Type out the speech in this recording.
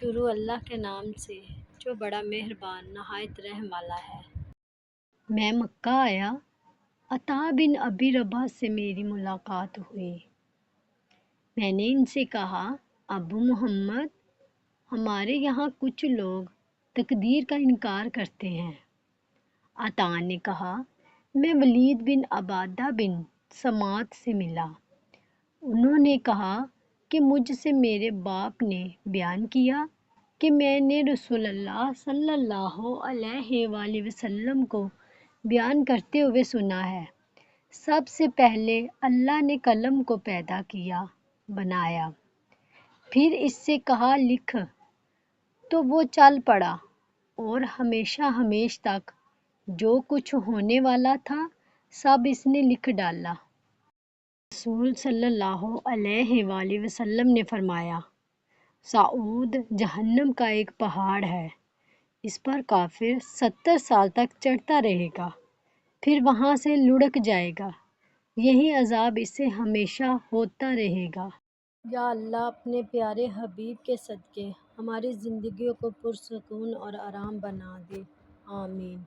شروع اللہ کے نام سے جو بڑا مہربان نہایت رحم والا ہے۔ میں مکہ آیا، عطا بن ابی رباح سے میری ملاقات ہوئی۔ میں نے ان سے کہا، ابو محمد، ہمارے یہاں کچھ لوگ تقدیر کا انکار کرتے ہیں۔ عطا نے کہا، میں ولید بن عبادہ بن سمات سے ملا۔ انہوں نے کہا کہ مجھ سے میرے باپ نے بیان کیا کہ میں نے رسول اللہ صلی اللہ علیہ وآلہ وسلم کو بیان کرتے ہوئے سنا ہے، سب سے پہلے اللہ نے قلم کو پیدا کیا، بنایا، پھر اس سے کہا لکھ، تو وہ چل پڑا، اور ہمیشہ ہمیش تک جو کچھ ہونے والا تھا سب اس نے لکھ ڈالا۔ رسول صلی اللہ علیہ وآلہ وسلم نے فرمایا، صعود جہنم کا ایک پہاڑ ہے، اس پر کافر 70 سال تک چڑھتا رہے گا، پھر وہاں سے لڑھک جائے گا، یہی عذاب اس سے ہمیشہ ہوتا رہے گا۔ یا اللہ، اپنے پیارے حبیب کے صدقے ہماری زندگیوں کو پرسکون اور آرام بنا دے، آمین۔